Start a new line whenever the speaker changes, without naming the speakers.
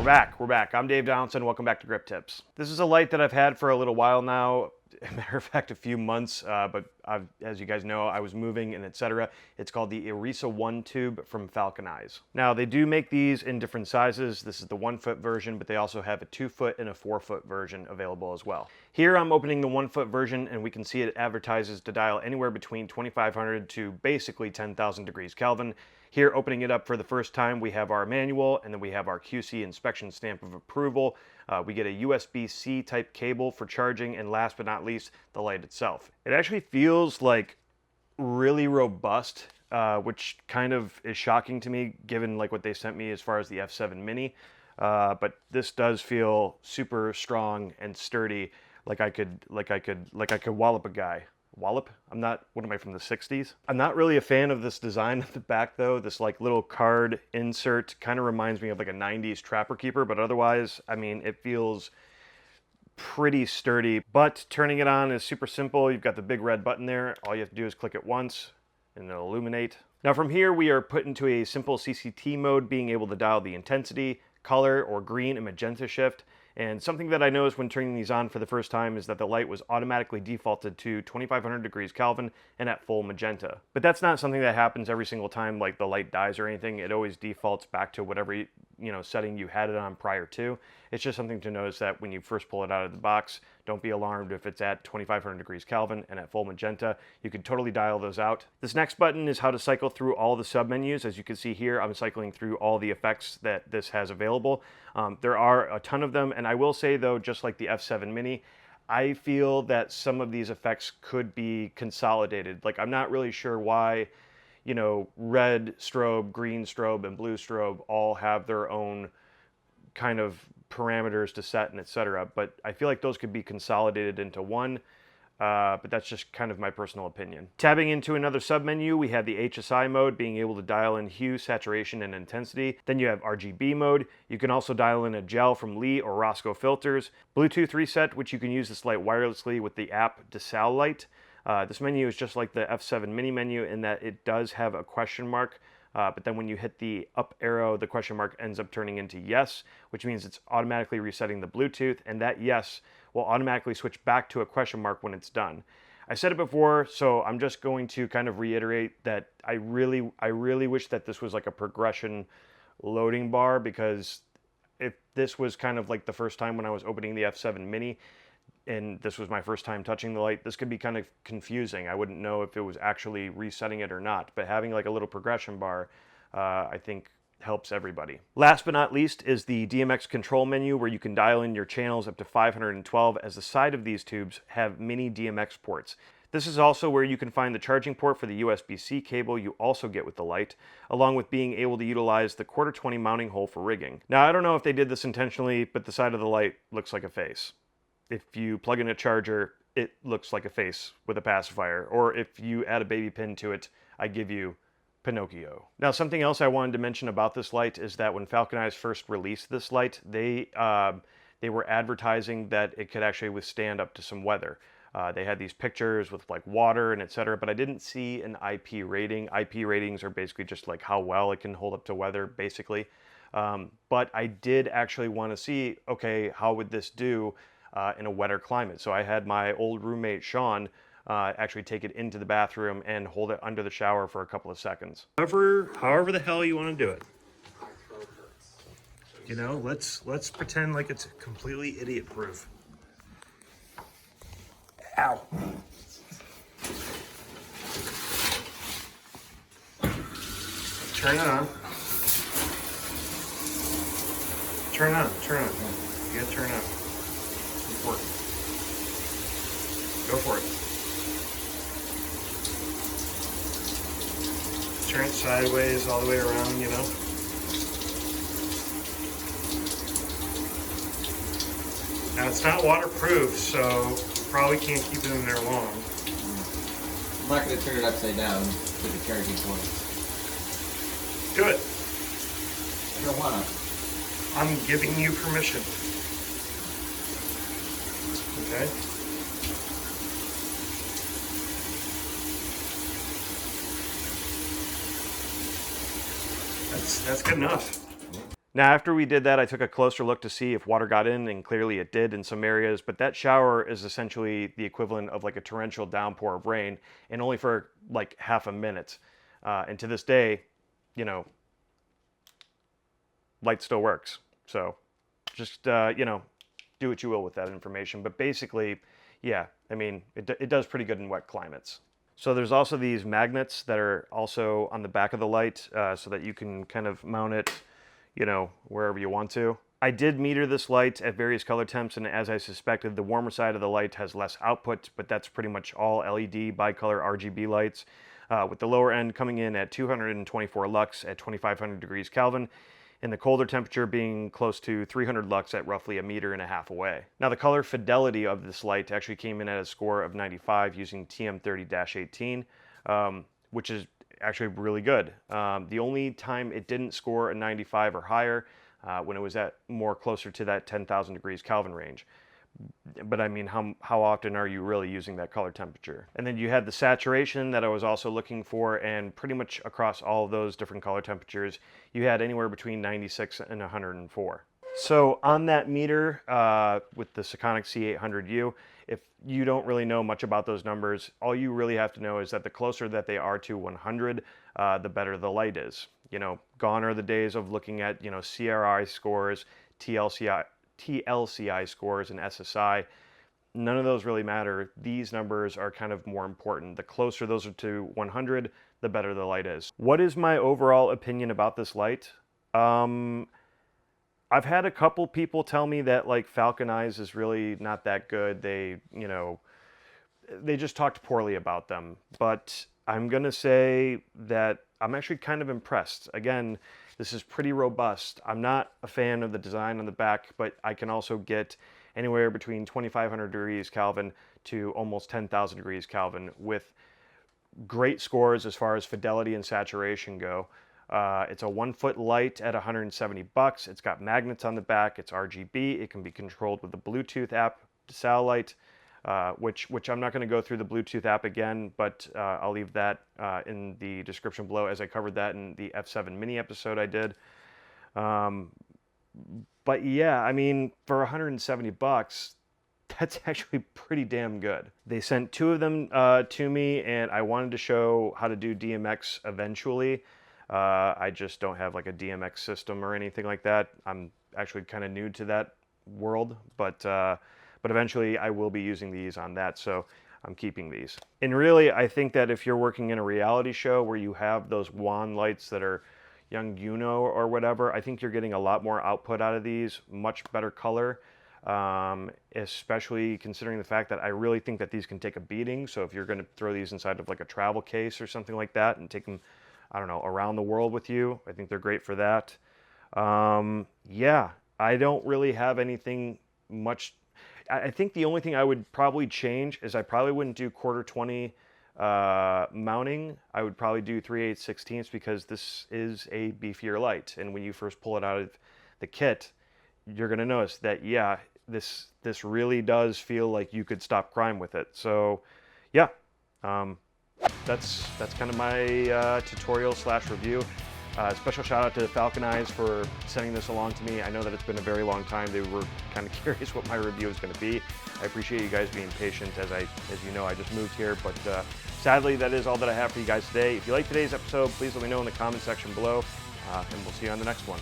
We're back. I'm Dave Donaldson. Welcome back to Grip Tips. This is a light that I've had for a little while now. Matter of fact, a few months, but as you guys know, I was moving and etc. It's called the IRISA 1 tube from FalconEyes. Now, they do make these in different sizes. This is the 1 foot version, but they also have a 2 foot and a 4 foot version available as well. Here I'm opening the 1 foot version, and we can see it advertises to dial anywhere between 2500 to basically 10,000 degrees Kelvin. Here, opening it up for the first time, we have our manual, and then we have our QC inspection stamp of approval. We get a USB-C type cable for charging, and last but not least, the light itself. It actually feels like really robust, which kind of is shocking to me, given like what they sent me as far as the F7 Mini. But this does feel super strong and sturdy, like I could wallop a guy. Wallop? What am I, from the 60s? I'm not really a fan of this design at the back though. This like little card insert kind of reminds me of like a 90s Trapper Keeper, but otherwise, I mean, it feels pretty sturdy. But turning it on is super simple. You've got the big red button there. All you have to do is click it once and it'll illuminate. Now from here, we are put into a simple CCT mode, being able to dial the intensity, color, or green and magenta shift. And something that I noticed when turning these on for the first time is that the light was automatically defaulted to 2500 degrees Kelvin and at full magenta. But that's not something that happens every single time like the light dies or anything. It always defaults back to whatever setting you had it on prior to. It's just something to notice that when you first pull it out of the box, don't be alarmed if it's at 2500 degrees Kelvin and at full magenta. You can totally dial those out. This next button is how to cycle through all the submenus. As you can see here, I'm cycling through all the effects that this has available. There are a ton of them, and I will say though, just like the F7 Mini, I feel that some of these effects could be consolidated. Like, I'm not really sure why, red strobe, green strobe, and blue strobe all have their own kind of parameters to set and etc. But I feel like those could be consolidated into one. But that's just kind of my personal opinion. Tabbing into another submenu, we have the HSI mode, being able to dial in hue, saturation, and intensity. Then you have RGB mode. You can also dial in a gel from Lee or Roscoe filters. Bluetooth reset, which you can use this light wirelessly with the app DeSal Light. This menu is just like the F7 Mini menu in that it does have a question mark. But then when you hit the up arrow, the question mark ends up turning into yes, which means it's automatically resetting the Bluetooth, and that yes will automatically switch back to a question mark when it's done. I said it before, so I'm just going to kind of reiterate that I really wish that this was like a progression loading bar, because if this was kind of like the first time when I was opening the F7 Mini, and this was my first time touching the light, this could be kind of confusing. I wouldn't know if it was actually resetting it or not, but having like a little progression bar, I think helps everybody. Last but not least is the DMX control menu, where you can dial in your channels up to 512, as the side of these tubes have mini DMX ports. This is also where you can find the charging port for the USB-C cable you also get with the light, along with being able to utilize the 1/4-20 mounting hole for rigging. Now, I don't know if they did this intentionally, but the side of the light looks like a face. If you plug in a charger, it looks like a face with a pacifier. Or if you add a baby pin to it, I give you Pinocchio. Now, something else I wanted to mention about this light is that when FalconEyes first released this light, they were advertising that it could actually withstand up to some weather. They had these pictures with like water and etc., but I didn't see an IP rating. IP ratings are basically just like how well it can hold up to weather, basically. But I did actually want to see, okay, how would this do in a wetter climate? So I had my old roommate Sean actually take it into the bathroom and hold it under the shower for a couple of seconds. However the hell you want to do it. Let's pretend like it's completely idiot proof. Ow. Turn it on. Turn on. You gotta turn it on. Important. Go for it. Turn it sideways all the way around, Now, it's not waterproof, so you probably can't keep it in there long.
I'm not going to turn it upside down with the charging port.
Do it.
I don't want to.
I'm giving you permission. Okay? That's good enough. Now, after we did that, I took a closer look to see if water got in, and clearly it did in some areas, but that shower is essentially the equivalent of like a torrential downpour of rain, and only for like half a minute. And to this day, you know, light still works. So just, you know, do what you will with that information. But basically, yeah, I mean, it does pretty good in wet climates. So there's also these magnets that are also on the back of the light so that you can kind of mount it, you know, wherever you want to. I did meter this light at various color temps, and as I suspected, the warmer side of the light has less output, but that's pretty much all LED bicolor RGB lights, with the lower end coming in at 224 lux at 2500 degrees Kelvin, and the colder temperature being close to 300 lux at roughly 1.5 meters away. Now, the color fidelity of this light actually came in at a score of 95 using TM30-18, which is actually really good. The only time it didn't score a 95 or higher when it was at more closer to that 10,000 degrees Kelvin range. But I mean, how often are you really using that color temperature? And then you had the saturation that I was also looking for, and pretty much across all of those different color temperatures, you had anywhere between 96 and 104. So on that meter with the Sekonic C800U, if you don't really know much about those numbers, all you really have to know is that the closer that they are to 100, the better the light is. You know, gone are the days of looking at, you know, CRI scores, TLCI scores, and SSI. None of those really matter. These numbers are kind of more important. The closer those are to 100, the better the light is. What is my overall opinion about this light? I've had a couple people tell me that like FalconEyes is really not that good. They, you know, they just talked poorly about them. But I'm gonna say that I'm actually kind of impressed. Again, this is pretty robust. I'm not a fan of the design on the back, but I can also get anywhere between 2500 degrees Kelvin to almost 10,000 degrees Kelvin with great scores as far as fidelity and saturation go. It's a 1 foot light at $170. It's got magnets on the back. It's RGB. It can be controlled with the Bluetooth app, DeSal Light, which I'm not going to go through the Bluetooth app again, but I'll leave that in the description below, as I covered that in the F7 mini episode I did. But yeah, I mean, for $170, that's actually pretty damn good. They sent 2 of them to me, and I wanted to show how to do DMX eventually. I just don't have like a DMX system or anything like that. I'm actually kind of new to that world, but eventually I will be using these on that, so I'm keeping these. And really, I think that if you're working in a reality show where you have those wand lights that are young Uno or whatever, I think you're getting a lot more output out of these, much better color, especially considering the fact that I really think that these can take a beating. So if you're going to throw these inside of like a travel case or something like that and take them, I don't know, around the world with you, I think they're great for that. Yeah, I don't really have anything much. I think the only thing I would probably change is I probably wouldn't do 1/4-20 mounting. I would probably do 3/8/16 because this is a beefier light, and when you first pull it out of the kit, you're going to notice that, yeah, this really does feel like you could stop crime with it. So yeah, that's kind of my tutorial / review. Special shout out to FalconEyes for sending this along to me. I know that it's been a very long time. They were kind of curious what my review is going to be. I appreciate you guys being patient. As you know, I just moved here, but sadly, that is all that I have for you guys today. If you like today's episode, please let me know in the comment section below, and we'll see you on the next one.